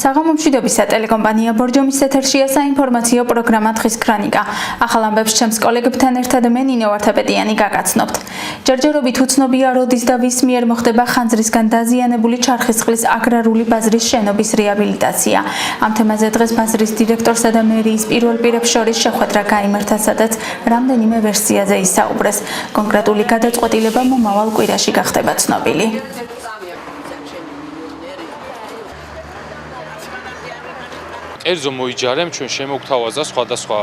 საღამომშვიდობისა ტელეკომპანია ბორჯომის ეთერშია საინფორმაციო პროგრამა დღის ქრონიკა. ახალ ამბებს ჩემს კოლეგებთან ერთად მე ნინო ვარდაპეტიანი გაგაცნობთ. ჯერჯერობით უცნობია როდის და ვის მიერ მოხდება ხანძრისგან დაზიანებული ჩარხისწყლის აგრარული ბაზრის შენობის რეაბილიტაცია. ამ თემაზე დღეს ბაზრის დირექტორსა და მერიის პირველ პირებს შორის შეხვედრა გაიმართა, სადაც რამდენიმე ვერსიაზე ისაუბრეს. კონკრეტული გადაწყვეტილება მომავალ კვირაში გახდება ცნობილი. კერძო მოიჯარემ ჩვენ შემოგთავაზა სხვადასხვა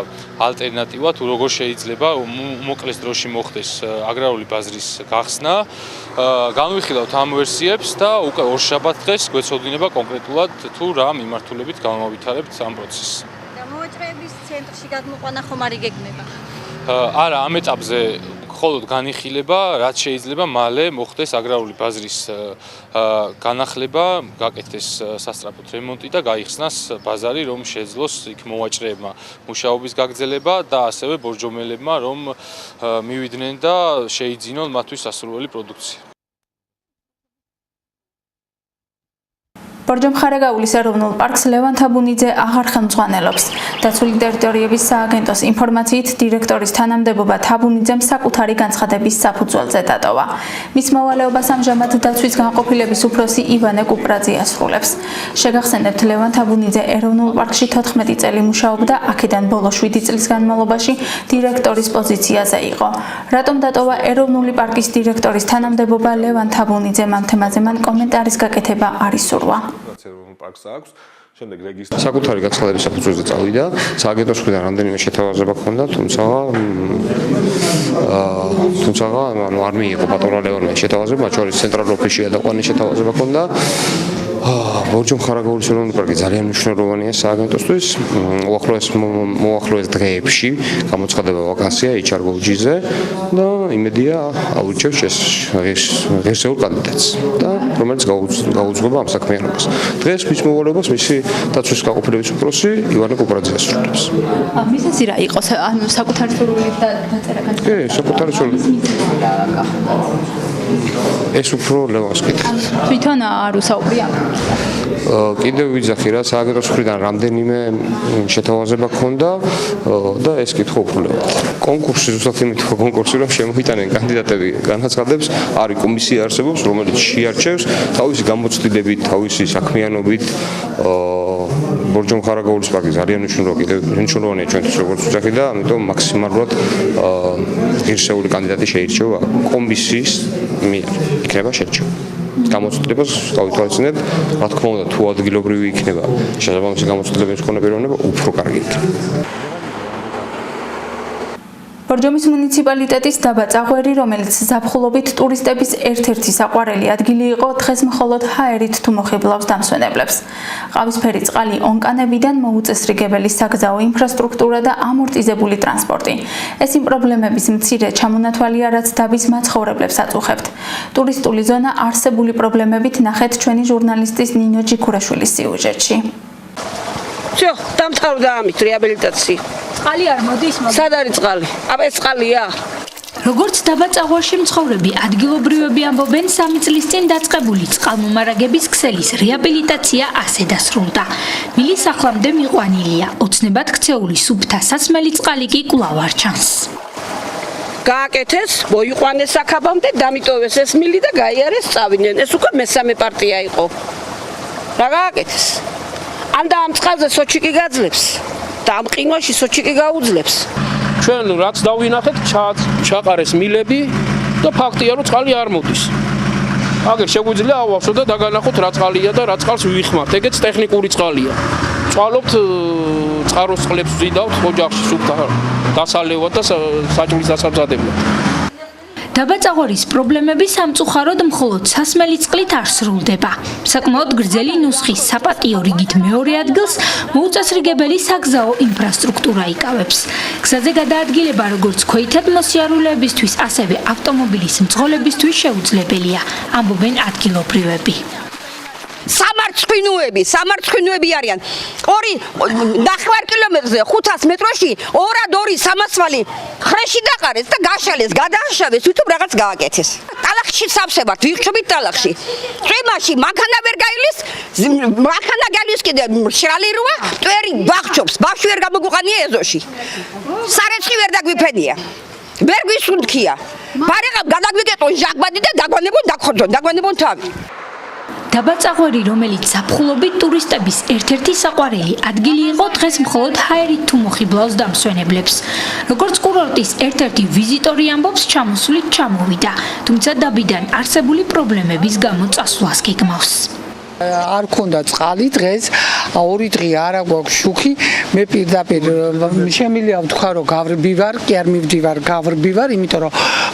ალტერნატივა თუ როგორ შეიძლება უმოკლეს დროში მოხდეს აგრარული ბაზრის გახსნა. განვიხილავთ ამ ვერსიებს და უკვე ორშაბათ დღეს გვეცოდინება კონკრეტულად თუ რა მიმართულებით გამოვვითარებთ ამ პროცესს. გამოვაჭრეების ცენტრში გადმოყვანა ხომ არ იგეგმება? არა, ამ ეტაპზე მხოლოდ განიხილება, რაც შეიძლება მალე მოხდეს აგრარული ბაზრის განახლება, გაკეთდეს სასწრაფოდ რემონტი და გაიხსნას ბაზარი, რომ შეძლოს იქ მოვაჭრეებმა მუშაობის გაგრძელება და ასევე ბორჯომელებმა რომ მივიდნენ და შეიძინონ მათთვის სასურველი პროდუქცია. ბორჯომხარაგაულის ეროვნულ პარკს ლევან თაბუნიძე აღარ ხელმძღვანელობს. დაცული ტერიტორიების სააგენტოს ინფორმაციით დირექტორის თანამდებობა თაბუნიძემ საკუთარი განცხადების საფუძველზე დატოვა. მის მოვალეობას ამჟამად დაცვის განყოფილების უფროსი ივანე კუპრაძე ასრულებს. შეგახსენებთ, ლევან თაბუნიძე ეროვნულ პარკში 14 წელი მუშაობდა, აქედან ბოლო 7 წლის განმავლობაში დირექტორის პოზიციაზე იყო. რატომ დატოვა ეროვნული პარკის დირექტორის თანამდებობა ლევან თაბუნიძემ ამ თემაზე მან კომენტარის გაკეთება არ ისურვა. საკუთარი განცხადების საფუძველზე წავიდა. სააგენტოს მხრიდან რამდენიმე შეთავაზება ჰქონდა, თუმცა არ მიიღო პატრონა ლევანმა შეთავაზება, მათ შორის ცენტრალურ ოფისში გადაყვანის შეთავაზება ჰქონდა. ბორჯომხარაგაულის ეროვნული პარკი ძალიან მნიშვნელოვანია სააგენტოსთვის. მოახლოეს დღეებში გამოცხადება ვაკანსია HR-ზე და იმედია აურჩევს ღირსეულ კანდიდატს და რომელიც გაუძღვება ამ საქმიანობას. დღეს მის მოვალეობას მისი დაცვის განყოფილების უფროსი ივანე კუპრაძე ასრულებს. მისასი რა იყო? ანუ საკუთარი სურვილით დაწერა განცხადება? კი, საკუთარი სურვილით. ეს უფრო ლევანს კითხავს. თვითონ არ უსაუბრია? კიდევ ვიძახი რა, სააგენტოს მხრიდან რამდენიმე შეთავაზება ჰქონდა და ეს კითხვა უფრო ლევანს. კონკურსი ზუსტად იმითო კონკურსი რომ შემოიტანენ კანდიდატები განაცხადებს, არის კომისია არსებობს, რომელიც შეარჩევს თავისი გამოცდილებით, თავისი საქმიანობით ბორჯომხარაგაულის პარკი ძალიან მნიშვნელოვანია ჩვენთვის როგორც ვიძახი და ამიტომ მაქსიმალურად ღირსეული კანდიდატი შეირჩევა კომისიის მიერ იქნება შერჩევა. გამოცდილებას გავითვალისწინებთ, რა თქმა უნდა, თუ ადგილობრივი იქნება, შესაბამისი გამოცდილების მქონე პიროვნება უფრო კარგი იქნება. ბორჯომის მუნიციპალიტეტის დაბა წაღვერი, რომელიც ზაფხულობით ტურისტების ერთ-ერთი საყვარელი ადგილი იყო, დღეს მხოლოდ ჰაერით თუ მოხიბლავს დამსვენებლებს. ყავისფერი წყალი ონკანებიდან მოუწესრიგებელი საგზაო ინფრასტრუქტურა და ამორტიზებული ტრანსპორტი. ეს იმ პრობლემების მცირე ჩამონათვალია, რაც დაბის მაცხოვრებლებს აწუხებთ. ტურისტული ზონა არსებული პრობლემებით ნახეთ ჩვენი ჟურნალისტის ნინო ჯიქურაშვილის სიუჟეტში. Всё, დამთავრდა ამით რეაბილიტაცია. წყალი არ მოდის, სად არის წყალი? აბა ეს წყალია. როგორც დაბა წაღვერში მცხოვრები ადგილობრივები ამბობენ, 3 წლის წინ დაწყებული წყალმომარაგების ქსელის რეაბილიტაცია ასე დასრულდა. მილის ახლამდე მიყვანილია, ოცნებად ქცეული სუფთა სასმელი წყალი კი კვლავ არ ჩანს. გააკეთეს, მოიყვანეს აქაბამდე, დამიტოვეს ეს მილი და გაიარეს წავიდნენ. ეს უკვე მესამე პარტია იყო. რა გააკეთეს? ან და ამ წყალზე სოჩიკი გაძლებს და ამ ყინვაში სოჩიკი გაუძლებს. ჩვენ რაც დავინახეთ, ჩაყარეს მილები და ფაქტია, რომ წყალი არ მოდის. აგერ შეგვიძლია ავავსოთ და დაგანახოთ რა წყალია და რა წყალს ვიხმართ. ეგეც ტექნიკური წყალია. წვალობთ წყაროს წყლებს ვზიდავთ ოჯახში სუფთა დასალევად და საჭმლის დასამზადებლად. დაბა წაღვერის პრობლემები სამწუხაროდ მხოლოდ სასმელი წყლით არ სრულდება. საკმაოდ გრძელი ნუსხის საპატიო რიგით მეორე ადგილს მოუწესრიგებელი საგზაო ინფრასტრუქტურა იკავებს. გზაზე გადაადგილება როგორც ქვეითად მოსიარულეებისთვის, ასევე ავტომობილის მძღოლებისთვის შეუძლებელია, ამბობენ ადგილობრივები. სამარცხვინოები არიან. 2.5 კილომეტრზე 500 მეტროში 2 სამასვალი ხრეში დაყარეს და გაშალეს, გადააშავეს, თვითონ რაღაც გააკეთეს. ტალახში სავსებართ, ვიხშობით ტალახში. წვიმაში მანქანა ვერ გაივლის, მანქანა გაივლის კიდე მშრალი როა, მტვერი ბახჩობს, ბავშვი ვერ გამოგვიყანია ეზოში. სარეცხი ვერ დაგვიფენია. ვერ გვისუნთქია. ბარიღამ გადაგვიკეტონ ჟაგბადი და დაგვანებონ თავი. დაბაწაღვერი, რომელიც ზაფხულობით ტურისტების ერთ-ერთი საყვარელი ადგილი იყო, დღეს მხოლოდ ჰაერით თუ მოხიბლავს დამსვენებლებს. როგორც კურორტის ერთ-ერთი ვიზიტორი ამბობს, ჩამოსვლით ჩამოვიდა, თუმცა დაბიდან არსებული პრობლემების გამო წასვლას გეგმავს. არ ქონდა წყალი დღეს 2 დღე არა გვაქვს შუქი მე პირდაპირ შემიძლია ვთქვა რომ გავრბივარ კი არ მივდივარ გავრბივარ იმიტომ რომ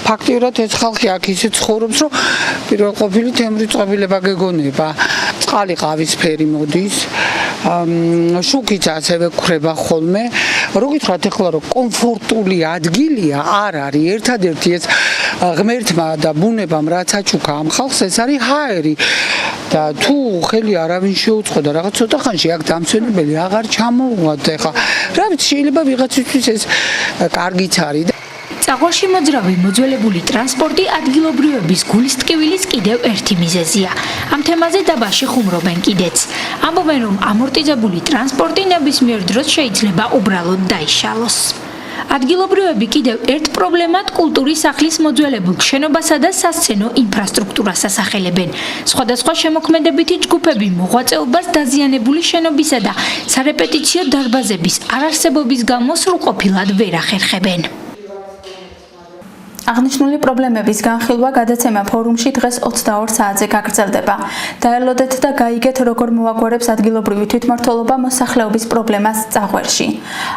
ფაქტიურად ეს ხალხი აქ ისე ცხოვრობს რომ პირველ ყოფილი თემური წყობილება გეგონება წყალი ყავისფერი მოდის შუქიც ასევე გვხრება ხოლმე რო გითხრათ ახლა რომ კომფორტული ადგილია არ არის ერთადერთი ეს ღმერთმა და ბუნებამ რაც აჩუქა ამ ხალხს ეს არის ჰაერი და თუ ხელი არავინ შეუწყოდა რაღაც ცოტა ხანში აქ დამსვენებელი აღარ ჩამოუვათ ახლა რა ვიცი შეიძლება ვიღაცისთვის ეს კარგიც არის წაღვაში მოძრავი მოძველებული ტრანსპორტი ადგილობრივების გულის ტკივილის კიდევ ერთი მიზეზია. ამ თემაზე დაბაში ხუმრობენ კიდეც. ამბობენ რომ ამორტიზებული ტრანსპორტი ნებისმიერ დროს შეიძლება უბრალოდ დაიშალოს. ადგილობრივები კიდევ ერთ პრობლემად კულტურის სახლის მოძველებულ შენობასა და სასცენო ინფრასტრუქტურას ასახელებენ. სხვადასხვა შემოქმედებითი ჯგუფები მოღვაწეობას დაზიანებული შენობისა და სარეპეტიციო დარბაზების არარსებობის გამო სრულყოფილად ვერ ახერხებენ. აღნიშნული პრობლემების განხილვა გადაცემა ფორუმში დღეს 22 საათზე გაგრძელდება. დაელოდეთ და გაიგეთ, როგორ მოაგვარებს ადგილობრივი თვითმმართველობა მოსახლეობის პრობლემას წაღვერში.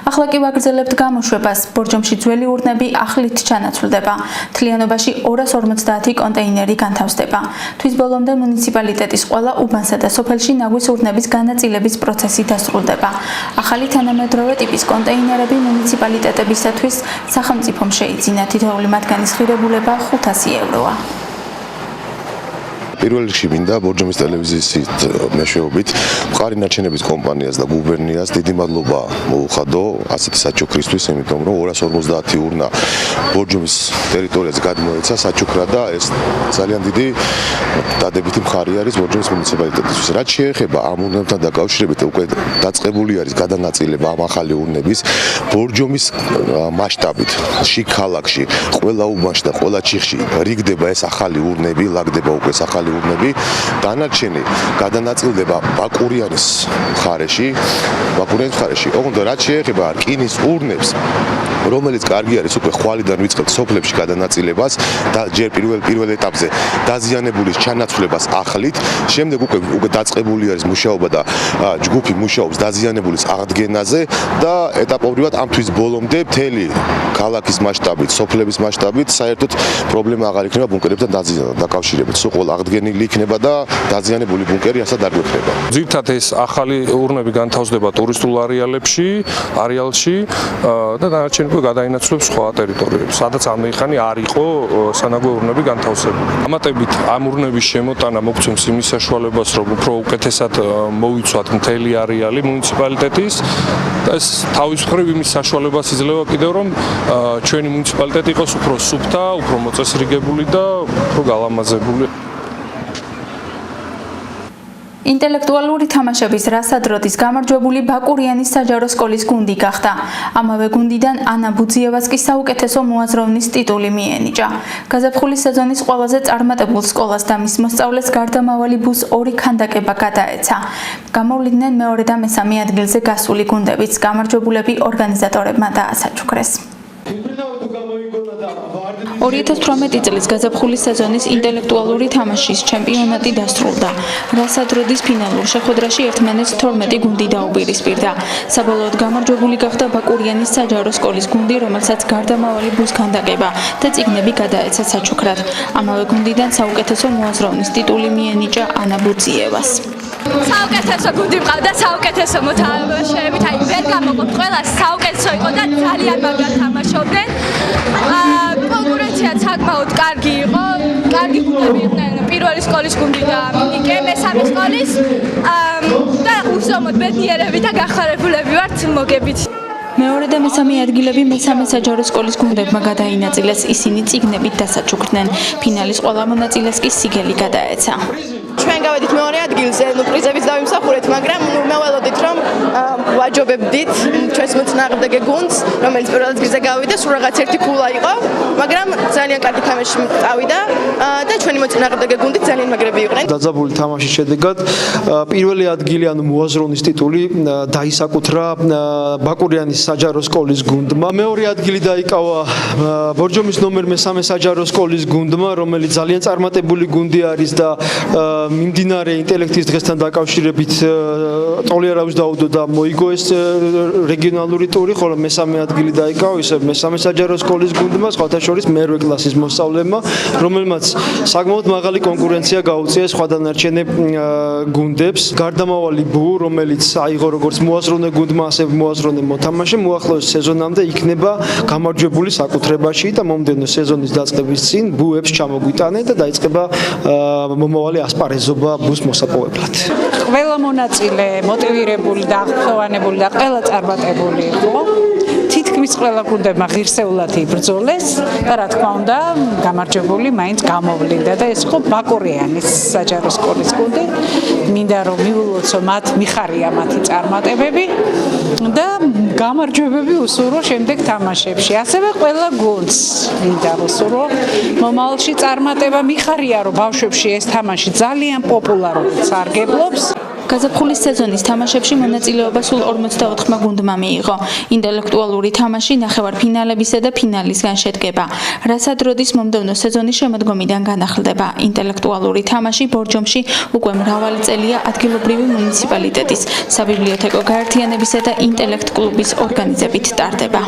ახლა კი ვაგრძელებთ გამოშვებას. ბორჯომში ძველი ურნები ახლით ჩანაცვლდება. მთლიანობაში 250 კონტეინერი განთავსდება. თვის ბოლომდე მუნიციპალიტეტის ყველა უბანსა და სოფელში ნაგვის ურნების განაწილების პროცესი დასრულდება. ახალი თანამედროვე ტიპის კონტეინერები მუნიციპალიტეტებისათვის სახელმწიფომ შეიძინა თითოეული მათგანი ღირებულება 500 ევროა. პირველ რიგში მინდა ბორჯომის ტელევიზიის მეშვეობით მყარი ნარჩენების კომპანიას და გუბერნიას დიდი მადლობა მოუხადო ასეთი საჩუქრისთვის, იმიტომ რომ 250 ურნა ბორჯომის ტერიტორიაზე გადმოეცა საჩუქრა და ეს ძალიან დიდი დადებითი მხარი არის ბორჯომის მუნიციპალიტეტისთვის. რაც შეეხება ამ ურნებთან დაკავშირებით, უკვე დაწყებული არის გადანაწილება ამ ახალი ურნების ბორჯომის მასშტაბით, შიგ ქალაქში, ყველა უბანში და ყველა ჩიხში რიგდება ეს ახალი ურნები, ლაგდება უკვე ეს ახალი ურნები, დანარჩენი გადანაწილდება ბაკურიანის მხარეში. ოღონდ რაც შეეხება რკინის ურნებს, რომელიც კარგი არის უკვე ხვალიდან ვიწყებთ სოფლებში გადანაწილებას და ჯერ პირველ ეტაპზე დაზიანებულის ჩანაცვლებას ახლით, შემდეგ უკვე დაწყებული არის მუშაობა და ჯგუფი მუშაობს დაზიანებულის აღდგენაზე და ეტაპობრივად ამ თვის ბოლომდე მთელი ქალაქის მასშტაბით, სოფლების მასშტაბით საერთოდ პრობლემა აღარ იქნება ბუნკერებთან დაკავშირებით. სულ ყველა აღდგენილი იქნება და დაზიანებული ბუნკერი ასად არ გვექნება. ძირითადად ეს ახალი ურნები განთავსდება ტურისტულ არეალში და დანარჩენი უკვე გადაინაცვლებს სხვა ტერიტორიებს, სადაც ამეიხანი არ იყო სანაგვე ურნები განთავსებული. ამატებით ამ ურნების შემოტანა მოგცემს იმის საშუალებას, რომ უფრო უკეთესად მოვიცვათ მთელი არეალი მუნიციპალიტეტის და ეს თავის მხრივ იმის საშუალებას იძლევა კიდევ რომ ჩვენი მუნიციპალიტეტი იყოს უფრო სუფთა, უფრო მოწესრიგებული და უფრო გალამაზებული. ინტელექტუალური თამაშების რასადროდის გამარჯვებული ბაკურიანის საჯარო სკოლის გუნდი გახდა. ამავე გუნდიდან ანა ბუძიევას კი საუკეთესო მოაზროვნის ტიტული მიენიჭა. გაზაფხულის სეზონის ყველაზე წარმატებულ სკოლას და მის მოსწავლეს გარდამავალი ბუს 2 ქანდაკება გადაეცა. გამოვლიდნენ მეორე და მესამე ადგილზე გასული გუნდებიც. გამარჯვებულები ორგანიზატორებმა დაასაჩუქრეს. 2018 წლის გაზაფხულის სეზონის ინტელექტუალური თამაშის ჩემპიონატი დასრულდა. რასადროდის ფინალურ შეხვედრაში ერთმანეთს 12 გუნდი დაუპირისპირდა. საბოლოოდ გამარჯვებული გახდა ბაკურიანის საჯარო სკოლის გუნდი, რომელსაც გარდამავალი ბუს ქანდაკება და წიგნები გადაეცა საჩუქრად. ამავე გუნდიდან საუკეთესო მოაზროვნის ტიტული მიენიჭა ანა ბუძიევას. საუკეთესო გუნდი მყავდა, საუკეთესო მოთამაშეებით, ვერ გამოყოფ, ყველა საუკეთესო იყო და ძალიან მაგრად თამაშობდნენ. კონკურენცია საკმაოდ კარგი იყო. კარგი გუნდები იყვნენ პირველი სკოლის გუნდი და მინიკე მესამე სკოლის და უსწორმოდ ბედნიერები და გახარებულები ვართ მოგებით. მეორე და მესამე ადგილები მესამე საჯარო სკოლის გუნდებმა გადაინაწილეს, ისინი წიგნებით დასაჩუქრდნენ. ფინალის ყველა მონაწილეს კი სიგელი გადაეცა. ჩვენ გავედით მეორე ადგილზე, პრიზებიც დავიმსახურეთ, მაგრამ მეველოდით რომ ვაჯობებდით ჩვენს მოწინააღმდეგე გუნდს, რომელიც პირველ ადგილზე გავიდა, სულ რაღაც ერთი ქულა იყო, მაგრამ ძალიან კარგი თამაში წავიდა და ჩვენი მოწინააღმდეგე გუნდი ძალიან მაგრები იყვნენ. დაძაბული თამაშის შედეგად პირველი ადგილი ანუ მოაზროვნის ტიტული დაისაკუთრა ბაკურიანის საჯარო სკოლის გუნდმა. მეორე ადგილი დაიკავა ბორჯომის ნომერ მესამე საჯარო სკოლის გუნდმა, რომელიც ძალიან წარმატებული გუნდი არის და მიმდინარე ინტელექტის დღესთან დაკავშირებით ტოლიერავს დაუდო და მოიგო ეს რეგიონალური ტური, ხოლო მესამე ადგილი დაიკავა ისე მესამე საჯარო სკოლის გუნდმა, სხვათა შორის მერვე კლასის მოსწავლეებმა, რომელმაც საკმაოდ მაღალი კონკურენცია გაუწია სხვა დანარჩენ გუნდებს. გარდამავალი ბუ, რომელიც აიღო როგორც მოაზროვნე გუნდმა, ასევე მოაზროვნე მოთამაშე, მოახლოეს სეზონამდე იქნება გამარჯვებული საკუთრებაში და მომდევნო სეზონის დაწყების წინ ბუებს ჩამოგვიტანენ და დაიწყება მომავალი ასპარეზობა ბუს მოსაპოვებლად. ყველა მონაწილე მოტივირებული და აღფრთოვანებული და ყველა წარმატებული იყო. თითქმის ყველა გუნდებმა ღირსეულად იბრძოლეს და რა თქმა უნდა გამარჯვებული მაინც გამოვლინდა და ეს იყო ბაკურიანის საჯარო სკოლის გუნდი. მინდა რომ მიულოცო მათ, მიხარია მათი წარმატებები და გამარჯვებები უსურვო შემდეგ თამაშებში. ასევე ყველა გუნდს მინდა უსურვო მომავალში წარმატება. მიხარია რომ ბავშვებში ეს თამაში ძალიან პოპულარობით სარგებლობს. გაზაფხულის სეზონის თამაშებში მონაწილეობა სულ 44 გუნდმა მიიღო. ინტელექტუალური თამაში ნახევარფინალებისა და ფინალისგან შედგება. რასადროდის მომდევნო სეზონის შემოდგომიდან განახლდება. ინტელექტუალური თამაში ბორჯომში უკვე მრავალი წელია ადგილობრივი მუნიციპალიტეტის, საბიბლიოთეკო გაერთიანებისა და ინტელექტ კლუბის ორგანიზებით ტარდება.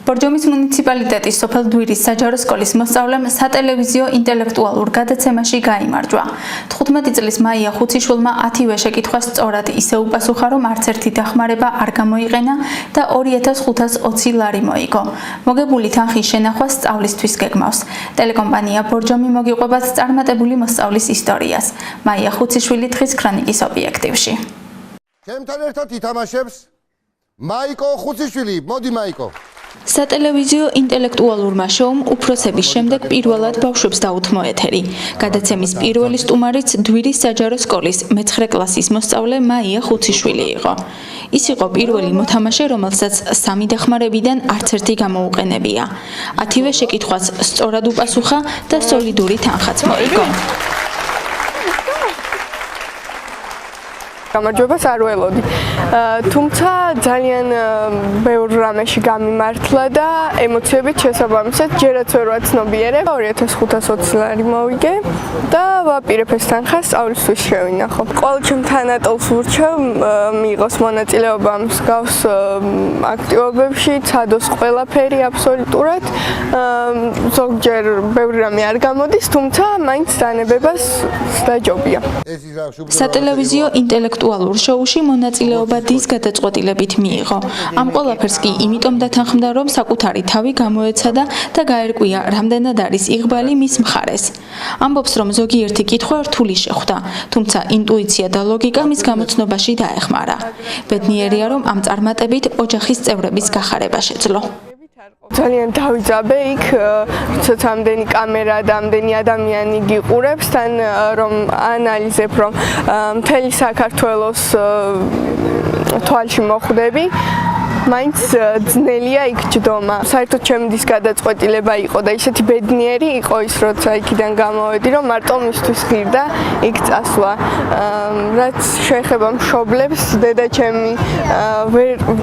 ბორჯომის მუნიციპალიტეტის სოფელ დვირის საჯარო სკოლის მოსწავლემ სატელევიზიო ინტელექტუალურ გადაცემაში გაიმარჯვა. 15 წლის მაია ხუციშვილმა 10-ვე შეკითხვას სწორად ისე უპასუხა, რომ არც ერთი დახმარება არ გამოიყენა და 2520 ლარი მოიგო. მოგებული თანხის შენახვა სწავლისთვის გეგმავს. ტელეკომპანია ბორჯომი მოგიყვებათ წარმატებული მოსწავლის ისტორიას. მაია ხუციშვილი დღის ქრონიკის ობიექტივში. ჩემთან ერთად ითამაშებს მაიკო ხუციშვილი. მოდი მაიკო. სატელევიზიო ინტელექტუალურმა შოუმ უფროსების შემდეგ პირველად ბავშვებს დაუთმო ეთერი. გადაცემის პირველი სტუმარიც დვირის საჯარო სკოლის მე-9 კლასის მოსწავლე მაია ხუციშვილი იყო. ის იყო პირველი მოთამაშე, რომელსაც 3 დახმარებიდან არც ერთი გამოუყენებია. 10-ვე შეკითხვას სწორად უპასუხა და სოლიდური თანხაც მოიგო. გამარჯვებას არ ველოდი. თუმცა ძალიან ბევრ რამეში გამიმართლა და ემოციებით შესაბამისად ჯერაც ვერ ვაცნობიერე. 2520 ლარი მოვიგე და ვაპირებ ეს თანხა სწავლისთვის შევინახო. ყოველ ჩემ თანატოლს ვურჩევ მიიღოს მონაწილეობა მსგავს აქტივობებში, ცადოს ყველაფერი აბსოლუტურად. ზოგჯერ ბევრი რამე არ გამოდის, თუმცა მაინც დანებებას დაჯობია. სატელევიზიო ინტელექტუალურ შოუში მონაწილეობა დის გადაწყვეტილებით მიიღო. ამ ყველაფერს კი იმიტომ დათანხმდა, რომ საკუთარი თავი გამოეცადა და გაერკვია, რამდენად არის იღბალი მის მხარეს. ამბობს, რომ ზოგიერთი კითხვა რთული შეხვდა, თუმცა ინტუიცია და ლოგიკა მის გამოცნობაში დაეხმარა. ბედნიერია, რომ ამ წარმატებით ოჯახის წევრების გახარება შეძლო. ძალიან დავიძაბე იქ, როდესაც ამდენი კამერა და ამდენი ადამიანი გიყურებს, თან რომ ანალიზებ, რომ მთელი საქართველოს თვალში მოხვდები. მაინც ძნელია იქ ჯდომა. საერთოდ ჩემი დის გადაწყვეტილება იყო და ისეთი ბედნიერი იყო ის, როცა იქიდან გამოვედი, რომ მარტო მისთვის ღირდა იქ წასვლა. რაც შეეხება მშობლებს,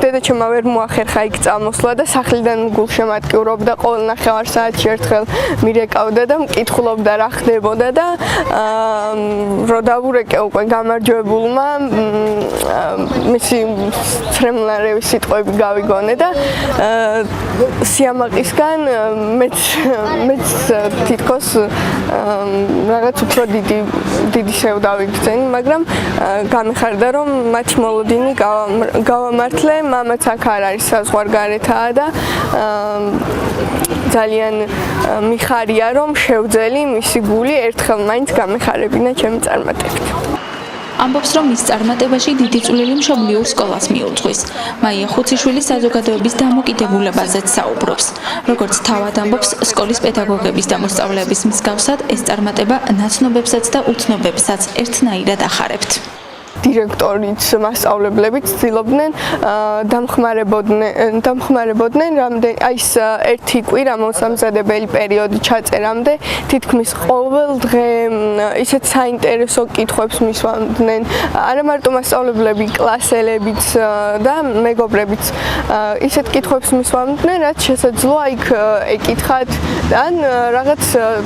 დედაჩემმა ვერ მოახერხა იქ წამოსვლა და სახლიდან გულშემატკივრობდა, ყოველ ნახევარ საათში ერთხელ მირეკავდა და მკითხულობდა რა ხდებოდა და რო დავურეკე უკვე გამარჯვებულმა მისი ცრემლარევი სიტყვები გავიგონე და სიამაყისგან მეც თითქოს რაღაც უფრო დიდი შევდავი გწენი, მაგრამ გამიხარდა რომ მათი მოლოდინი გავამართლე, მამაც აქ არ არის საზღვარგარეთაა და ძალიან მიხარია რომ შევძელი მისი გული ერთხელ მაინც გამეხარებინა ჩემი წარმატებით. ამბობს, რომ მის წარმატებაში დიდი წვლილი მშობლიურ სკოლას მიუძღვის. მაია ხუციშვილი საზოგადოების დამოკიდებულებაზეც საუბრობს. როგორც თავად ამბობს, სკოლის პედაგოგების და მოსწავლეების მსგავსად ეს წარმატება ნაცნობებსაც და უცნობებსაც ერთნაირად ახარებთ. დირექტორიც, მასწავლებლებიც ცდილობდნენ დამხმარებოდნენ რამდენი აი ეს ერთი კვირა მოსამზადებელი პერიოდი ჩაწერამდე თითქმის ყოველ დღე ისეთ საინტერესო კითხვებს მისვამდნენ არა მარტო მასწავლებლები, კლასელებიც და მეგობრებიც ისეთ კითხვებს მისვამდნენ, რაც შესაძლოა იქ ეკითხათ ან რაღაც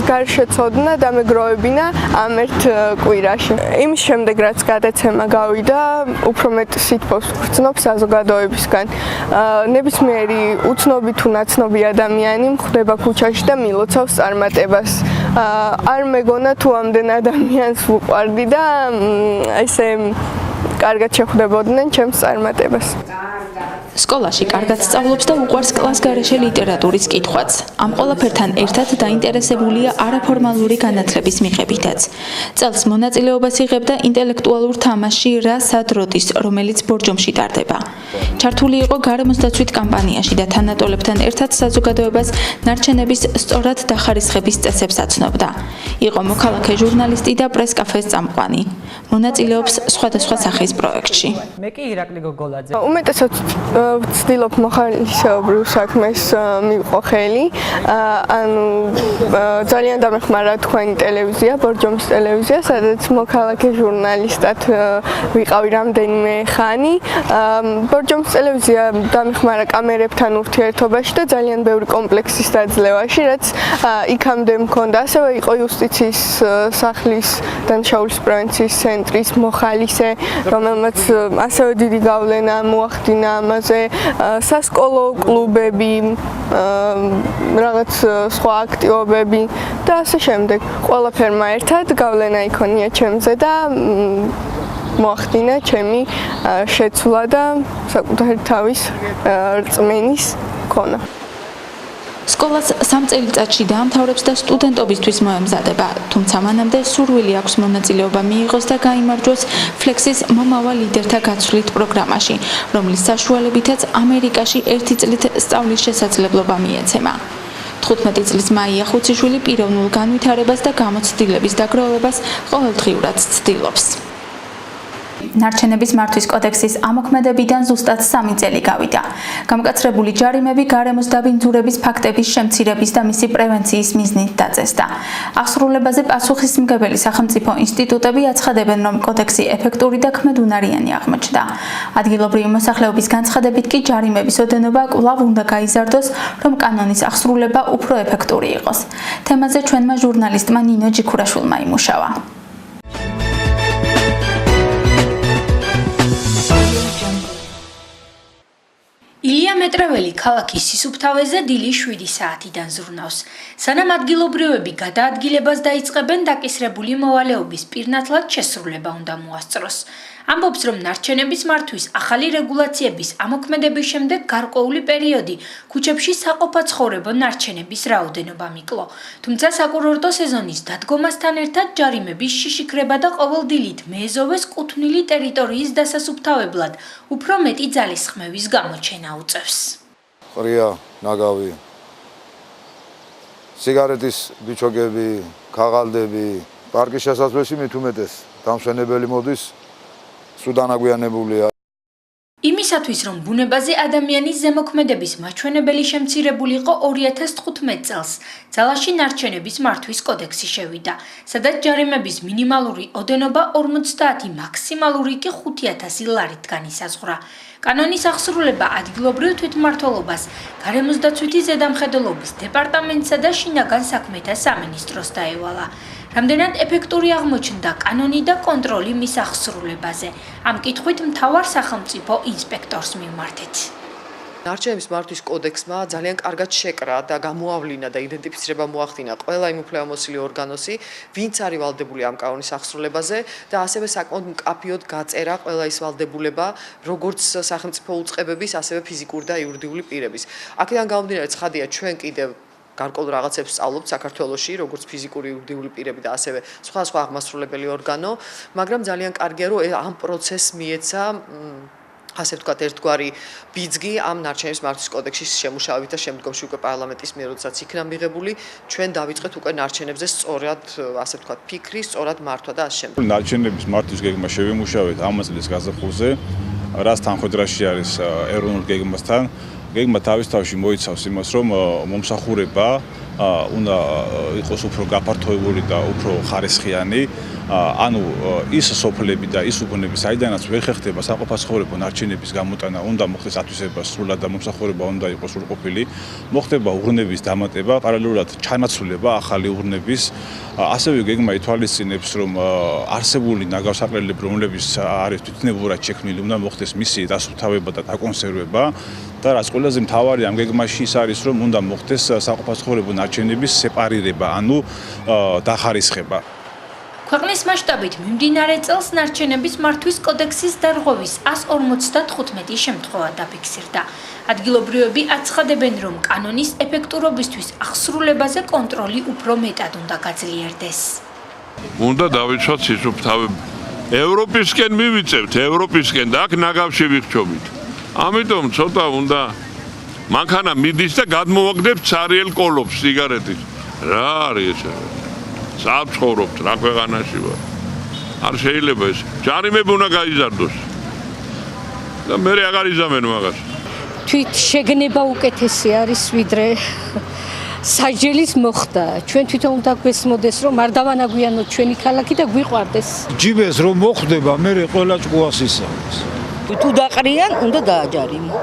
გარშეცოდნა დამეგროვებინა ამ ერთ კვირაში. იმის შემდეგ რაც გადაცემა გავიდა, უფრო მეტ სითბოს გრძნობ საზოგადოებისგან. ნებისმიერი უცნობი თუ ნაცნობი ადამიანი მხვდება ქუჩაში და მილოცავს წარმატებას. არ მეგონა თუ ამდენ ადამიანს ვუყვარდი და ესე კარგად შეხვდებოდნენ ჩემს წარმატებას. სკოლაში კარგად სწავლობს და უყვარს კლასგარეშე ლიტერატურის კითხვაც. ამ ყველაფერთან ერთად დაინტერესებულია არაფორმალური განათლების მიღებითაც. წელს მონაწილეობას იღებდა ინტელექტუალურ თამაშში რა სად როდის, რომელიც ბორჯომში ტარდება. ჩართული იყო გარემოსდაცვით კამპანიაში და თანატოლებთან ერთად საზოგადოებას ნარჩენების სწორად დახარისხების წესებს აცნობდა. იყო მოქალაქე ჟურნალისტი და პრეს-კაფეს წამყვანი. მონაწილეობს სხვადასხვა სახის პროექტში. მე კი ირაკლი გოგოლაძე. უმეტესად ვცდილობ მოხალისეობრივ საქმეს მივყო ხელი. ანუ ძალიან დამეხმარა თქვენი ტელევიზია, ბორჯომის ტელევიზია, სადაც მოქალაქე ჟურნალისტად ვიყავი რამდენიმე ხანი. ბორჯომის ტელევიზია დამეხმარა კამერებთან ურთიერთობაში და ძალიან ბევრი კომპლექსის დაძლევაში, რაც იქამდე მქონდა. ასევე იყო იუსტიციის სახლის დანაშაულის პრევენციის ცენტრის მოხალისე, რომელმაც ასევე დიდი გავლენა მოახდინა ამაზე. სასკოლო კლუბები, რაღაც სხვა აქტივობები და ასე შემდეგ. ყველაფერმა ერთად გავლენა იქონია ჩემზე და მოახდინა ჩემი შეცვლა და საკუთარი თავის რწმენის ქონა. სკოლას 3 წელიწადში დაამთავრებს და სტუდენტობისთვის მოემზადება, თუმცა მანამდე სურვილი აქვს მონაწილეობა მიიღოს და გაიმარჯვოს ფლექსის მომავალ ლიდერთა გაცვლით პროგრამაში, რომლის საშუალებითაც ამერიკაში 1 წლით სწავლის შესაძლებლობა მიეცემა. 15 წლის მაია ხუციშვილი პიროვნულ განვითარებას და გამოცდილების დაგროვებას ყოველდღიურად ცდილობს. ნარჩენების მართვის კოდექსის ამოქმედებიდან ზუსტად 3 წელი გავიდა. გამკაცრებული ჯარიმები გარემოს დაბინძურების ფაქტების შემცირების და მისი პრევენციის მიზნით დაწესდა. აღსრულებაზე პასუხისმგებელი სახელმწიფო ინსტიტუტები აცხადებენ, რომ კოდექსი ეფექტური და ქმედუნარიანი აღმოჩნდა. ადგილობრივი მოსახლეობის განცხადებით კი ჯარიმების ოდენობა კვლავ უნდა გაიზარდოს, რომ კანონის აღსრულება უფრო ეფექტური იყოს. თემაზე ჩვენმა ჟურნალისტმა ნინო ჯიქურაშვილმა იმუშავა. ილია მეტრეველი ქალაქის სისუფთავეზე დილის 7 საათიდან ზრუნავს. სანამ ადგილობრივები გადაადგილებას დაიწყებენ, დაკისრებული მოვალეობის პირნათლად შესრულება უნდა მოასწროს. ამბობს, რომ ნარჩენების მართვის ახალი რეგულაციების ამოქმედების შემდეგ გარკვეული პერიოდი ქუჩებში საყოფაცხოვრებო ნარჩენების რაოდენობა მიკლო. თუმცა საკურორტო სეზონის დადგომასთან ერთად ჯარიმების შიშიქრება და ყოველდილით მეეზოვეს კუთვნილი ტერიტორიის დასასუფთავებლად უფრო მეტი ძალისხმევის გამოჩენა უწევს. ყრია, ნაგავი, სიგარეტის ბიჩოგები, ქაღალდები, პარკის შესაძლებელი მით უმეტეს დამშვენებელი მოდის სუდანაგვიანებულია. იმისათვის, რომ ბუნებაზე ადამიანის ზემოქმედების მაჩვენებელი შემცირებულიყო 2015 წელს, ძალაში ნარჩენების მართვის კოდექსი შევიდა, სადაც ჯარიმების მინიმალური ოდენობა 50, მაქსიმალური კი 5000 ლარით განისაზღვრა. კანონის აღსრულება ადგილობრივ თვითმმართველობას, გარემოსდაცვითი ზედამხედველობის დეპარტამენტსა და შინაგან საქმეთა სამინისტროს დაევალა. რამდენად ეფექტური აღმოჩნდა კანონი და კონტროლი მის აღსრულებაზე. ამ კითხვით მთავარ სახელმწიფო ინსპექტორს მიმართეთ. ნარჩენების მართვის კოდექსმა ძალიან კარგად შეკრა და გამოავლინა და იდენტიფიცირება მოახდინა ყველა იმ უფლებამოსილი ორგანოსი, ვინც არის ვალდებული ამ კანონის აღსრულებაზე და ასევე საკმაოდ მკაფიოდ გაწერა ყველა ის ვალდებულება, როგორც სახელმწიფო უწყებების, ასევე ფიზიკური და იურიდიული პირების. აქედან გამომდინარე ცხადია, ჩვენ კიდევ გარკვეულ რაღაცებს სწავლობთ საქართველოში, როგორც ფიზიკური იურიდიული პირები და ასევე სხვა აღმასრულებელი ორგანო, მაგრამ ძალიან კარგია, რომ ამ პროცესს მიეცა ასე ვთქვათ, ერთგვარი ბიძგი ამ ნარჩენების მართვის კოდექსის შემუშავებით და შემდგომში უკვე პარლამენტის მიერ როდესაც იქნა მიღებული, ჩვენ დავიწყეთ უკვე ნარჩენებზე სწორად, ასე ვთქვათ, ფიქრი, სწორად მართვა და ასე შემდეგ. ნარჩენების მართვის გეგმა შევიმუშავეთ ამ წლის გაზაფხულზე, რაც თანხმედრაში არის ეროვნულ გეგმასთან. გეგმა თავის თავში მოიცავს იმას, რომ მომსახურება უნდა იყოს უფრო გაფართოებული და უფრო ხარისხიანი. ანუ ის სოფლები და ის უბნები, საიდანაც ვერ ხერხდება საყოფაცხოვრებო ნარჩენების გამოტანა, უნდა მოხდეს ათვისება სრულად და მომსახურება უნდა იყოს სრულყოფილი. მოხდება უღრნების დამატება, პარალელურად ჩანაცვლება ახალი უღრნების. ასევე გეგმა ითვალისწინებს, რომ არსებული ნაგავსაყრელები, რომლებიც არის თვითნებურად შექმნილი, უნდა მოხდეს მისი დასუფთავება და დაკონსერვება. და რაც ყველაზე მთავარი ამ გეგმაში ის არის, რომ უნდა მოხდეს საყოფაცხოვრებო ნარჩენების სეპარირება, ანუ დახარისხება. ქვეყნის მასშტაბით მიმდინარე წელს ნარჩენების მართვის კოდექსის დარღვევის 155 შემთხვევა დაფიქსირდა. ადგილობრივები აცხადებენ, რომ კანონის ეფექტურობისთვის აღსრულებაზე კონტროლი უფრო მეტად უნდა გაძლიერდეს. უნდა დავიცვათ სისუფთავები. ევროპისკენ მივიწევთ, ევროპისკენ და აქ ნაგავში ვიხჩობით. ამიტომ ცოტა უნდა მანქანა მიდის და გადმოვაგდებთ ცარიელ კოლოფს სიგარეტის. რა არის ეს? საცხოვრობთ რა ქვეყანაში ვარ. არ შეიძლება ეს. ჯარიმები უნდა გაიზარდოს. და მე აღარ იზამენ მაგას. თვით შეგნება უკეთესი არის ვიდრე საჯელის მოხდა. ჩვენ თვითონ უნდა გვესმოდეს, რომ არ დავანაგვიანოთ ჩვენი ქალაქი და გვიყვარდეს. ჯიბეს რომ მოხდება, მე ყველა ჭკუას ისამს. თუ დაყრიან, უნდა დააჯარიმო.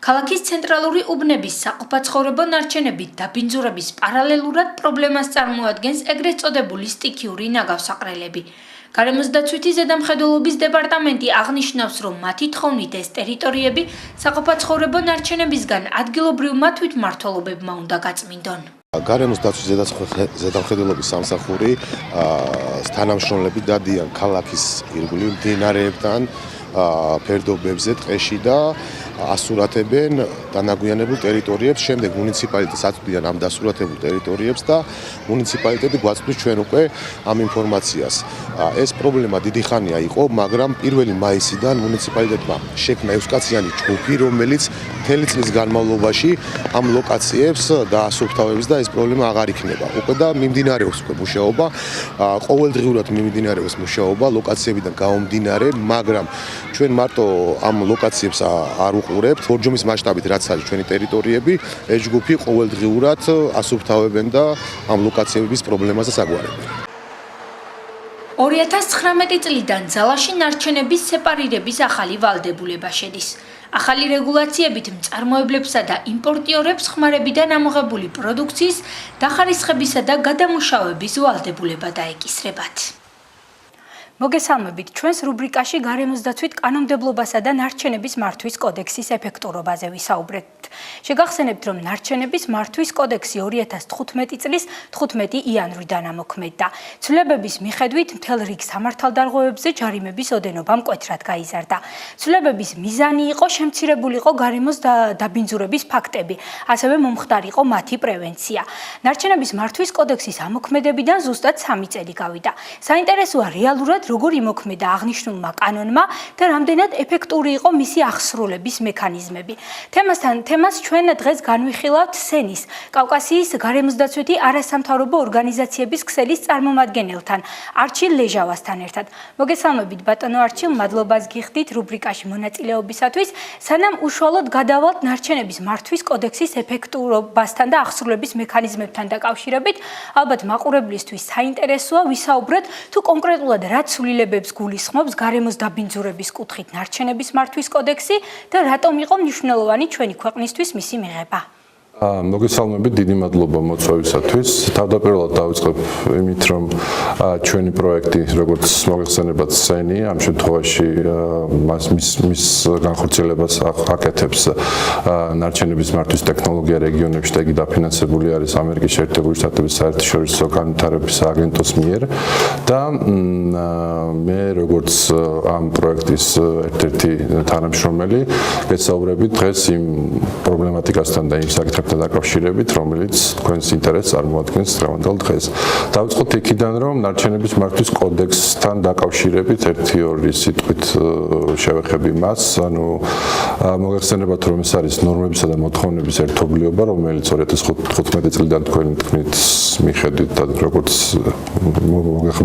ქალაქის ცენტრალური უბნების საყოფაცხოვრებო ნარჩენებით დაბინძურების პარალელურად პრობლემას წარმოადგენს ეგრეთ წოდებული სტიქიური ნაგავსაყრელები. გარემოს დაცვითი ზედამხედველობის დეპარტამენტი აღნიშნავს, რომ მათი თხოვნით ეს ტერიტორიები საყოფაცხოვრებო ნარჩენებისგან ადგილობრივმა თვითმმართველობებმა უნდა გაწმინდონ. გარემოს დაცვის ზედამხედველობის სამსახური თანამშრომლები დადიან ქალაქის ირგვლივ მდინარეებთან, ფერდობებზე, ტყეში და ასურათებენ დანაგვიანებულ ტერიტორიებს, შემდეგ მუნიციპალიტეტს აწვდიან ამ დასურათებულ ტერიტორიებს და მუნიციპალიტეტი გვაწვდის ჩვენ უკვე ამ ინფორმაციას. ეს პრობლემა დიდი ხანია იყო, მაგრამ 1 მაისიდან მუნიციპალიტეტმა შექმნა ევსკაციანი ჯგუფი, რომელიც მთელი წლის განმავლობაში ამ ლოკაციებს დაასუფთავებს და ეს პრობლემა აღარ იქნება. უკვე და მიმდინარეობს უკვე მუშაობა, ყოველდღიურად მიმდინარეობს მუშაობა ლოკაციებიდან გამომდინარე, მაგრამ ჩვენ მარტო ამ ლოკაციებს არ უყურებთ. ბორჯომის მასშტაბით რაც არის ჩვენი ტერიტორიები, ეს ჯგუფი ყოველდღიურად ასუფთავებენ და ამ ლოკაციების პრობლემაზე საგვარებენ. 2019 წლიდან ძალაში ნარჩენების სეპარირების ახალი ვალდებულება შედის. ახალი რეგულაციებით მწარმოებლებსა და იმპორტიორებს ხმარებიდან ამოღებული პროდუქციის დახარისხებისა და გადამუშავების ვალდებულება დაეკისრებათ. მოგესალმებით, ჩვენს რუბრიკაში გარემოს დაცვით კანონმდებლობასა და ნარჩენების მართვის კოდექსის ეფექტურობაზე ვისაუბრებთ. შეგახსენებთ, რომ ნარჩენების მართვის კოდექსი 2015 წლის 15 იანვრიდან ამოქმედდა. ცვლილებების მიხედვით მთელ რიგ სამართალდარღვევებზე ჯარიმების ოდენობა მკვეთრად გაიზარდა. ცვლილებების მიზანი იყო შემცირებულიყო გარემოს დაბინძურების ფაქტები, ასევე მომხდარიყო მათი პრევენცია. ნარჩენების მართვის კოდექსის ამოქმედებიდან ზუსტად 3 წელი გავიდა. საინტერესოა რეალურად როგორ იმოქმედა აღნიშნულმა კანონმა და რამდენად ეფექტური იყო მისი აღსრულების მექანიზმები. თემას ჩვენ დღეს განვიხილავთ სენის, კავკასიის გარემოსდაცვითი არასამთავრობო ორგანიზაციების ქსელის წარმომადგენელთან, არჩილ ლეჟავასთან ერთად. მოგესალმებით ბატონო არჩილ, მადლობას გიხდით რუბრიკაში მონაწილეობისათვის. სანამ უშუალოდ გადავალთ ნარჩენების მართვის კოდექსის ეფექტურობასთან და აღსრულების მექანიზმებთან დაკავშირებით, ალბათ მაყურებლისთვის საინტერესოა ვისაუბროთ თუ კონკრეტულად რა ცვლილებებს გულისხმობს გარემოს დაბინძურების კუთხით ნარჩენების მართვის კოდექსი და რატომ იყო მნიშვნელოვანი ჩვენი ქვეყნისთვის მისი მიღება. მოგესალმებით, დიდი მადლობა მოწვევისათვის. თავდაპირველად დავიწყებ იმით, რომ ჩვენი პროექტი, როგორც მოგეხსენებათ, სენი, ამ შემთხვევაში მის განხორციელებას აკეთებს ნარჩენების მართვის ტექნოლოგია რეგიონებში და იგი დაფინანსებული არის ამერიკის შეერთებული შტატების საერთაშორისო განვითარების აგენტოს მიერ და მე როგორც ამ პროექტის ერთ-ერთი თანამშრომელი გესაუბრებით დღეს იმ პრობლემატიკასთან და იმ საკითხებთან დაკავშირებით, რომელიც თქვენს ინტერესს წარმოადგენს დღევანდელ დღეს. დავიწყოთ იქიდან, რომ ნარჩენების მართვის კოდექსთან დაკავშირებით ერთი-ორი სიტყვით შევეხები მას, ანუ მოგეხსენებათ, რომ ეს არის ნორმებისა და მოთხოვნების ერთობლიობა, რომელიც 2015 წლიდან თქვენი თქმით მიხედვით და როგორც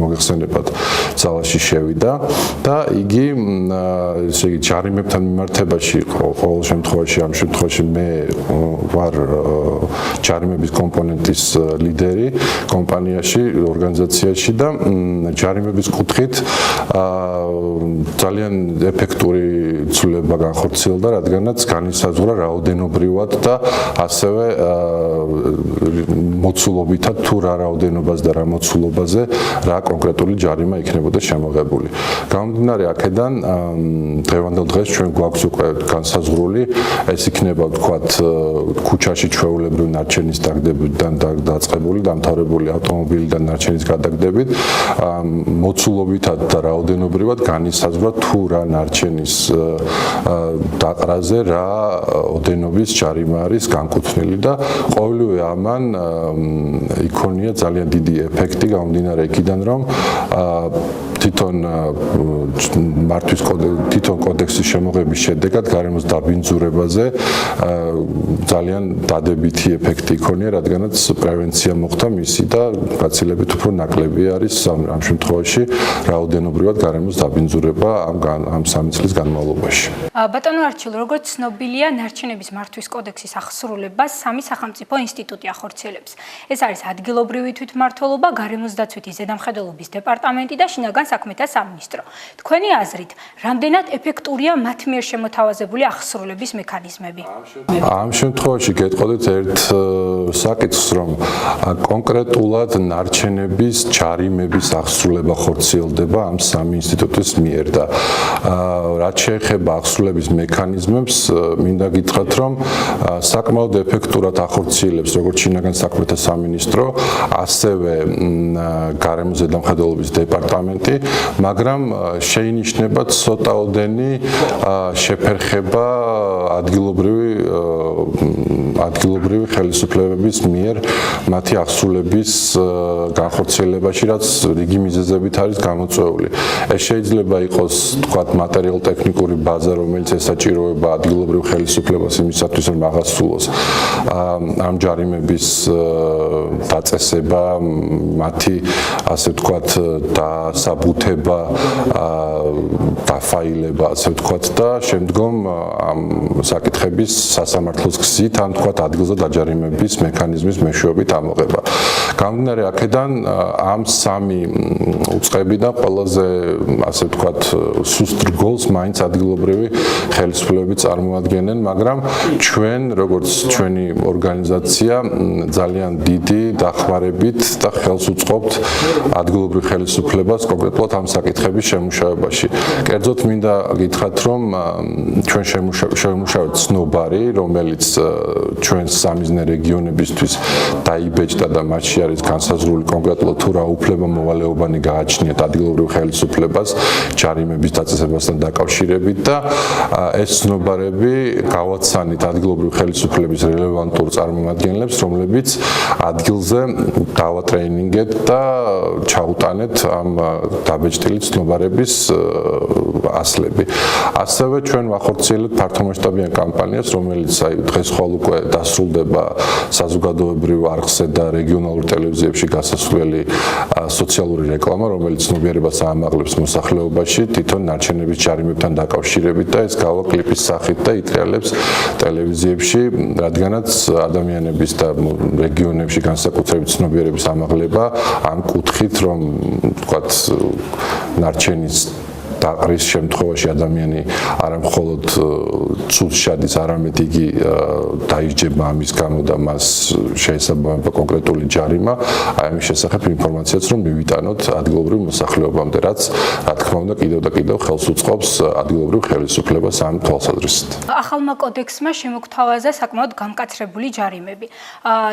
მოგეხსენებათ, ძალაში შევიდა და იგი ესე იგი ჯარიმებთან მიმართებაში ყოველ შემთხვევაში ამ შემთხვევაში მე ვარ ჯარიმების კომპონენტის ლიდერი კომპანიაში, ორგანიზაციაში და ჯარიმების კუთხით ძალიან ეფექტური ცვლილება განხორციელდა, რადგანაც განისაზღვრა რაოდენობრივად და ასევე მოცულობითად თუ რა რაოდენობას და რა მოცულობაზე რა კონკრეტული ჯარიმა იქნებოდა შემოღებული. გამომდინარე აქედან დღევანდელ დღეს ჩვენ გვაქვს უკვე განსაზღვრული, ეს იქნება ვთქვათ ქუჩაში ჩვეულებრივ ნარჩენის დაგდებიდან დაწყებული, დამთავრებული ავტომობილიდან ნარჩენის გადაგდებით, მოცულობითად და რაოდენობრივად განისაზღვრა თუ რა ნარჩენის დაყრაზე რა ოდენობის ჯარიმა არის განკუთვნილი და ყოველივე ამან იქონია ძალიან დიდი ეფექტი გამომდინარე იქიდან, რომ თვითონ მართვის კოდექსის შემოღების შედეგად გარემოს დაბინძურებაზე ძალიან დადებითი ეფექტი იქონია, რადგანაც პრევენცია მოხდა მისი და გაცილებით უფრო ნაკლები არის ამ შემთხვევაში რაოდენობრივად გარემოს დაბინძურება ამ 3 წლის განმავლობაში. ბატონო არჩილო, როგორც ცნობილია, ნარჩენების მართვის კოდექსის აღსრულებას 3 სახელმწიფო ინსტიტუტი ახორციელებს. ეს არის ადგილობრივი თვითმმართველობა, გარემოს დაცვითი ზედამხედველობის დეპარტამენტი და შინაგან საქმეთა სამინისტრო. თქვენი აზრით, რამდენად ეფექტურია მათ მიერ შემოთავაზებული აღსრულების მექანიზმები? ამ შემთხვევაში გეტყოდით ერთ საკითხს, რომ კონკრეტულად ნარჩენების ჯარიმების აღსრულება ხორციელდება ამ 3 ინსტიტუტის მიერ და რაც შეეხება აღსრულების მექანიზმებს, მინდა გითხრათ, რომ საკმაოდ ეფექტურად ახორციელებს როგორც შინაგან საქმეთა სამინისტრო, ასევე გარემოს ზედამხედველობის დეპარტამენტი, მაგრამ შეინიშნება ცოტაოდენი შეფერხება ადგილობრივი ხელისუფლებების მიერ მათი აღსრულების განხორციელებაში, რაც რიგი მიზეზებით არის გამოწვეული. ეს შეიძლება იყოს, თქვათ, მატერიალურ-ტექნიკური ბაზა, რომელიც ესაჭიროება ადგილობრივ ხელისუფლებას იმისათვის, რომ აღასრულოს ამ ჯარიმების დაწესება, მათი ასე ვთქვათ, დასაბუთება, დაფაილება, ასე ვთქვათ და შემდგომ ამ საკითხების სასამართლოს გზით, ან თქვათ, ადგილზე დაჯარიმების მექანიზმის მეშვეობით ამოღება. გამომდინარე აქედან ამ 3 უწყებიდან ყველაზე ასე ვთქვათ, სუსტ რგოლს მაინც ადგილობრივი ხელისუფლებები წარმოადგენენ, მაგრამ ჩვენ, როგორც ჩვენი ორგანიზაცია, ძალიან დიდი დახმარებით და ხელს უწყობთ ადგილობრივ ხელისუფლებას კონკრეტულად ამ საკითხების შემუშავებაში. კერძოდ მინდა გითხრათ, რომ ჩვენ შევიმუშავეთ ცნობარი, რომელიც ჩვენს სამიზნე რეგიონებისთვის დაიბეჭდა და მათში არის განსაზღვრული კონკრეტულად თუ რა უფლება მოვალეობანი გააჩნიათ ადგილობრივ ხელისუფლებას ჯარიმების დაწესებასთან დაკავშირებით და ეს ცნობარები გავაცანით ადგილობრივ ხელისუფლების რელევანტურ წარმომადგენლებს, რომლებიც ადგილზე დავატრეინინგეთ და ჩაუტანეთ ამ დაბეჭდილი ცნობარების ასლები. ასევე ჩვენ ვახორციელებთ ფართომასშტაბიან კამპანიას, რომელიც დღეს ხვალ უკვე დასრულდება საზოგადოებრივ არხზე და რეგიონალურ ტელევიზიებში გასასვლელი სოციალური რეკლამა, რომელიც ცნობიერებას აამაღლებს მოსახლეობაში თვითონ ნარჩენების ჯარიმებთან დაკავშირებით და ეს გავა კლიპის სახით და იტრიალებს ტელევიზიებში, რადგანაც ადამიანების და რეგიონებში განსაკუთრებით ცნობიერების ამაღლება ამ კუთხით, რომ ვთქვათ, ნარჩენის დაყრის შემთხვევაში ადამიანი არა მხოლოდ ცუდს შედის, არამედ იგი დაიჯება ამის გამო და მას შეესაბამება კონკრეტული ჯარიმა, აი ამის შესახებ ინფორმაციაც რომ მივიტანოთ ადგილობრივ მოსახლეობამდე, რაც რა თქმა უნდა კიდევ და კიდევ ხელს უწყობს ადგილობრივ ხელისუფლებას ამ თვალსაზრისით. ახალმა კოდექსმა შემოგთავაზა საკმაოდ გამკაცრებული ჯარიმები.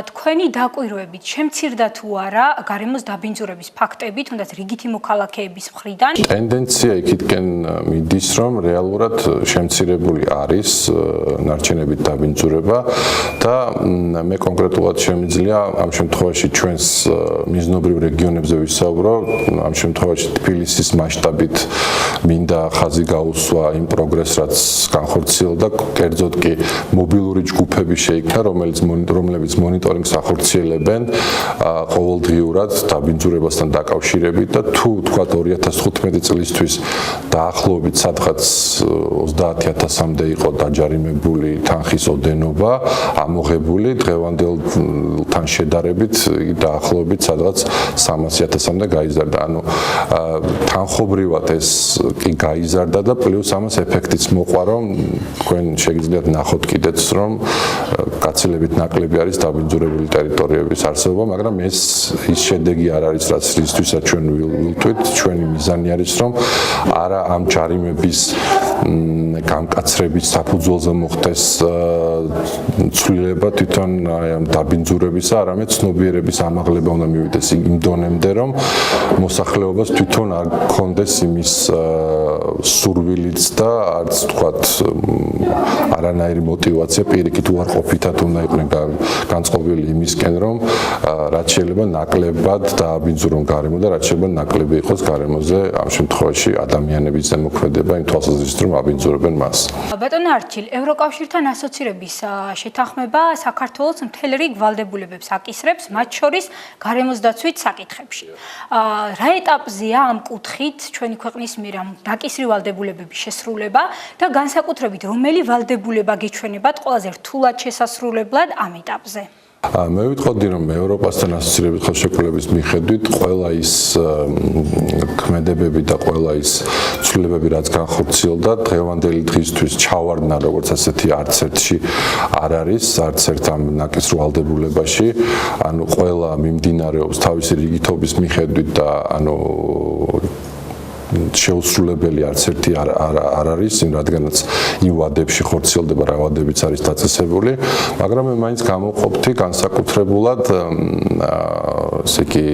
თქვენი დაკვირვებით შემცირდა თუ არა გარემოს დაბინძურების ფაქტები, თუნდაც რიგითი მოქალაქეების მხრიდან? ტენდენცია იქითკენ მიდის, რომ რეალურად შემცირებული არის ნარჩენებით დაბინძურება და მე კონკრეტულად შემიძლია ამ შემთხვევაში ჩვენს მიზნობრივ რეგიონებზე ვისაუბრო, ამ შემთხვევაში თბილისის მასშტაბით მინდა ხაზი გაუსვა იმ პროგრესს, რაც განხორციელდა, კერძოდ კი მობილური ჯგუფები შეიქმნა, რომლებიც მონიტორინგს ახორციელებენ ყოველდღიურად დაბინძურებასთან დაკავშირებით და თუ თქვა 2015 წლისთვის დაახლოებით სადღაც 30,000-მდე იყო დაჯარიმებული თანხის ოდენობა ამოღებული, დღევანდელთან შედარებით დაახლოებით სადღაც 300,000-მდე გაიზარდა. ანუ თანხობრივად ეს კი გაიზარდა და პლუს ამას ეფექტიც მოყვა, რომ თქვენ შეგიძლიათ ნახოთ კიდეც, რომ გაცილებით ნაკლები არის დაბინძურებული ტერიტორიების არსებობა, მაგრამ ეს ის შედეგი არ არის, რაც რისთვისაც ჩვენ ვილთვით. ჩვენი მიზანი არის, რომ არა ამ ჯარიმების გამკაცრების საფუძველზე მოხდეს ცვლილება თვითონ ამ დაბინძურებისა, არამედ ცნობიერების ამაღლება უნდა მივიდეს იმ დონემდე, რომ მოსახლეობას თვითონ არ გქონდეს იმის სურვილიც და არც თქვათ არანაირი мотиваცია პირიქით უარყოფითად უნდა იყვნენ განწყობილი იმისკენ, რომ რაც შეიძლება ნაკლებად დააბინძურონ გარემო და რაც შეიძლება ნაკლები იყოს გარემოზე ამ შემთხვევაში ადამიანების ზემოქმედება იმ თვალსაზრისით, რომ აბინძურებენ მას. ბატონო არჩილ, ევროკავშირთან ასოცირების შეთანხმება საქართველოს მთელ რიგ ვალდებულებებს აკისრებს, მათ შორის გარემოს დაცვით საკითხებში. რა ეტაპზეა ამ კუთხით ჩვენი ქვეყნის მიერ ამ დაკისრი ვალდებულებების შესრულება და განსაკუთრებით რომელი ვალდებულება გეჩვენებათ ყველაზე რთულად შესასრულებლად ამ ეტაპზე? მე ვიტყოდი, რომ ევროპასთან ასოცირების ხელშეკრულების მიხედვით ყველა ის ქმედებები და ყველა ის ცვლილებები, რაც განხორციელდა, დღევანდელი დღისთვის ჩავარდნა როგორც ასეთი არც ერთში არ არის, არც ერთ ამ ნაკისრ ვალდებულებაში. ანუ ყველა მიმდინარეობს თავისი რიგითობის მიხედვით და ანუ შეუსრულებელი არც ერთი არ არის, რადგანაც იმ ვადებში ხორციელდება რა ვადებიც არის დაწესებული, მაგრამ მე მაინც გამოვყოფთი განსაკუთრებულად ესე იგი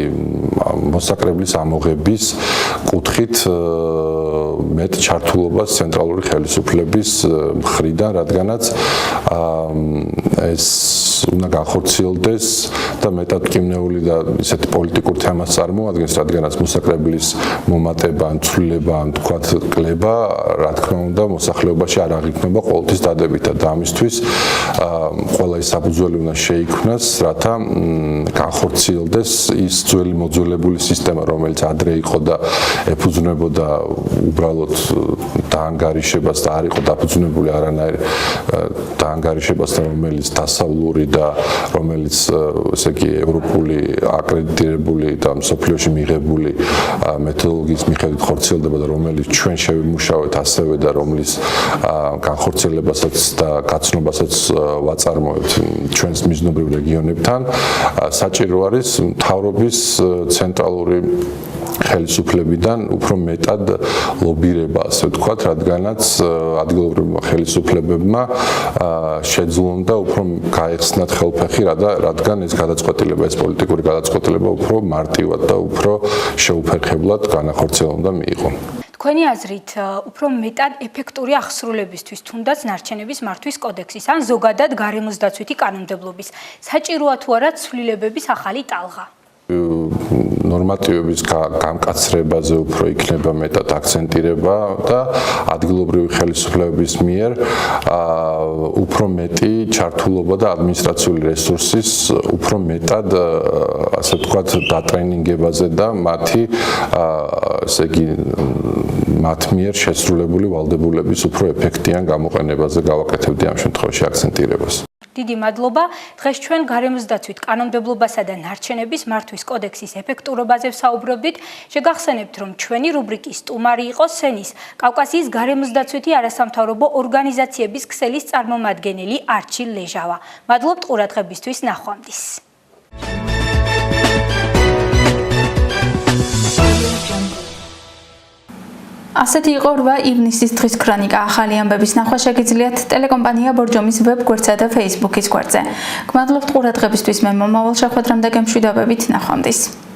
მოსაკრებლის ამოღების კუთხით მეტ ჩართულობას ცენტრალური ხელისუფლების მხრიდან, რადგანაც ეს უნდა განხორციელდეს და მეტად მტკივნეული და ისეთი პოლიტიკური თემას წარმოადგენს, რადგანაც მოსაკრებლის მომატება ცვლილება, თქვათ კლება, რა თქმა უნდა, მოსახლეობაში არ აღიქმება ყოველთვის დადებითად და ამისთვის ყველა ის საფუძველი უნდა შეიქმნას, რათა განხორციელდეს ის ძველი მოძველებული სისტემა, რომელიც ადრე იყო და ეფუძნებოდა უბრალოდ დაანგარიშებას და არ იყო დაფუძნებული არანაირ დაანგარიშებასთან, რომელიც დასავლური და რომელიც ესე იგი ევროპული აკრედიტირებული და მსოფლიოში მიღებული მეთოდოლოგიის მიხედვით ხორციელდება და რომელიც ჩვენ შევიმუშავეთ ასევე და რომლის განხორციელებასაც და გაცნობასაც ვაწარმოებთ ჩვენს მიზნობრივ რეგიონებთან, საჭირო არის მთავრობის ცენტრალური ხელისუფლებიდან უფრო მეტად ლობირება, ასე ვთქვათ, რადგანაც ადგილობრივმა ხელისუფლებებმა შეძლონ და უფრო გაეხსნათ ხელფეხი, რადგან ეს გადაწყვეტილება, ეს პოლიტიკური გადაწყვეტილება უფრო მარტივად და უფრო შეუფერხებლად განახორციელდა მიიღო. თქვენი აზრით, უფრო მეტად ეფექტური აღსრულებისთვის, თუნდაც ნარჩენების მართვის კოდექსის ან ზოგადად გარემოს დაცვითი კანონმდებლობის, საჭიროა თუ არა ცვლილებების ახალი ტალღა? ნორმატივების გამკაცრებაზე უფრო იქნება მეტად აქცენტირება და ადგილობრივი ხელისუფლებების მიერ უფრო მეტი ჩართულობა და ადმინისტრაციული რესურსის უფრო მეტად ასე ვთქვათ დატრენინგებაზე და მათი ესე იგი მათ მიერ შესრულებული ვალდებულების უფრო ეფექტიან გამოყენებაზე გავაკეთებდი ამ შემთხვევაში აქცენტირებას. დიდი მადლობა. დღეს ჩვენ გარემოსდაცვით კანონმდებლობასა და ნარჩენების მართვის კოდექსის ეფექტურობაზე ვსაუბრობდით. შეგახსენებთ, რომ ჩვენი რუბრიკის სტუმარი იყო სენის კავკასიის გარემოსდაცვითი არასამთავრობო ორგანიზაციების ქსელის წარმომადგენელი არჩილ ლეჟავა. მადლობთ ყურადღებისთვის, ნახვამდის. ასეთი იყო 8 ივნისის დღის ქრონიკა. ახალი ამბების ნახვა შეგიძლიათ ტელეკომპანია ბორჯომის ვებ-გვერდსა და Facebook-ის გვერდზე. გმადლობთ ყურადღებისთვის. მე მომავალ შეხვედრამდე გემშვიდობებით, ნახვამდის.